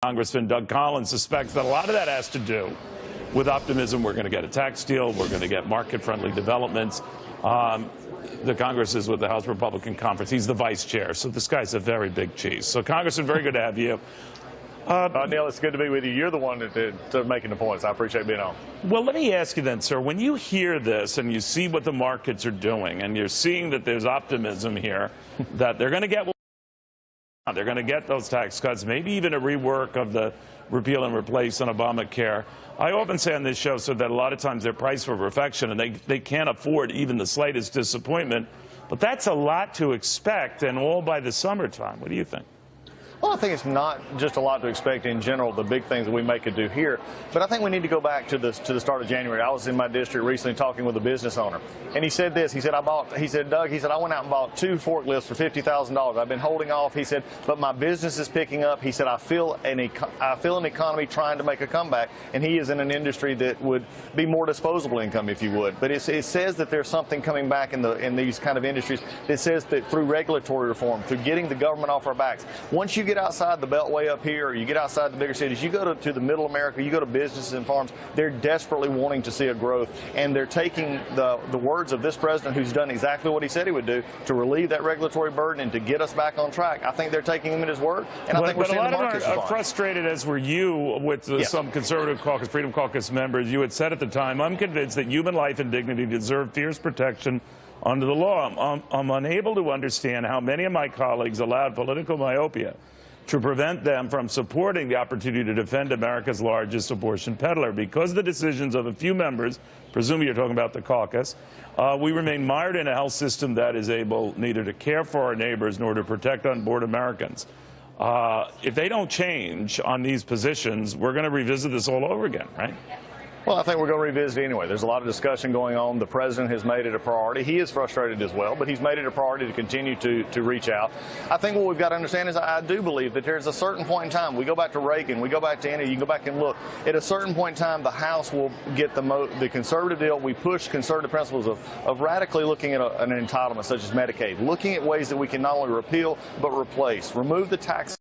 Congressman Doug Collins suspects that a lot of that has to do with optimism. We're going to get a tax deal. We're going to get market-friendly developments. The Congress is with the House Republican Conference. He's the vice chair, so this guy's a very big cheese. So, Congressman, very good to have you. Neil, it's good to be with you. You're the one that's making the points. I appreciate being on. Well, let me ask you then, sir, when you hear this and you see what the markets are doing and you're seeing that there's optimism here, that they're going to get those tax cuts, maybe even a rework of the repeal and replace on Obamacare. I often say on this show so that a lot of times they're priced for perfection and they can't afford even the slightest disappointment. But that's a lot to expect, and all by the summertime. What do you think? Well, I think it's not just a lot to expect in general, the big things that we could do here. But I think we need to go back to the start of January. I was in my district recently talking with a business owner, and he said this. He said, Doug, I went out and bought 2 forklifts for $50,000. I've been holding off. He said, but my business is picking up. He said, I feel an economy trying to make a comeback, and he is in an industry that would be more disposable income, if you would. But it says that there's something coming back in these kind of industries. It says that through regulatory reform, through getting the government off our backs, once you get outside the beltway up here, or you get outside the bigger cities, you go to the middle America, you go to businesses and farms, they're desperately wanting to see a growth, and they're taking the words of this president, who's done exactly what he said he would do to relieve that regulatory burden and to get us back on track. I think they're taking him at his word, and I think we're seeing the markets are frustrated, as were you, with some conservative caucus, Freedom Caucus members. You had said at the time, I'm convinced that human life and dignity deserve fierce protection under the law. I'm unable to understand how many of my colleagues allowed political myopia to prevent them from supporting the opportunity to defend America's largest abortion peddler. Because of the decisions of a few members, presumably you're talking about the caucus, we remain mired in a health system that is able neither to care for our neighbors nor to protect unborn Americans. If they don't change on these positions, we're going to revisit this all over again, right? Well, I think we're going to revisit it anyway. There's a lot of discussion going on. The president has made it a priority. He is frustrated as well, but he's made it a priority to continue to reach out. I think what we've got to understand is I do believe that there's a certain point in time. We go back to Reagan. We go back to Andy. You can go back and look. At a certain point in time, the House will get the conservative deal. We push conservative principles of radically looking at an entitlement such as Medicaid, looking at ways that we can not only repeal but replace, remove the tax.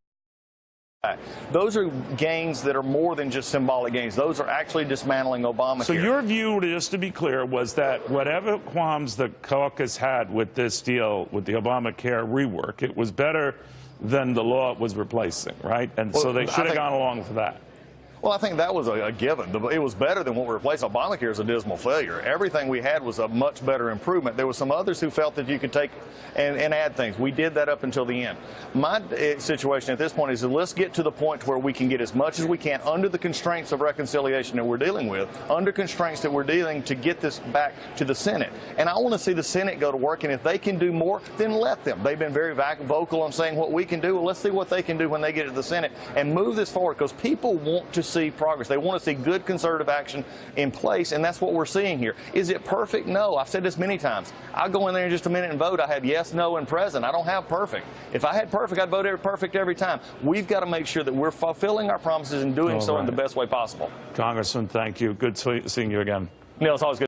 Those are gains that are more than just symbolic gains. Those are actually dismantling Obamacare. So your view, just to be clear, was that whatever qualms the caucus had with this deal, with the Obamacare rework, it was better than the law it was replacing, right? And so they should have gone along with that. Well, I think that was a given. It was better than what we replaced. Obamacare is a dismal failure. Everything we had was a much better improvement. There were some others who felt that you could take and add things. We did that up until the end. My situation at this point is that let's get to the point where we can get as much as we can under the constraints of reconciliation that we're dealing with, under constraints that we're dealing to get this back to the Senate. And I want to see the Senate go to work, and if they can do more, then let them. They've been very vocal on saying what we can do. Well, let's see what they can do when they get to the Senate and move this forward, because people want to see progress. They want to see good conservative action in place, and that's what we're seeing here. Is it perfect? No. I've said this many times. I'll go in there in just a minute and vote. I have yes, no, and present. I don't have perfect. If I had perfect, I'd vote perfect every time. We've got to make sure that we're fulfilling our promises and doing so in the best way possible. Congressman, thank you. Good seeing you again. Neil, it's always good.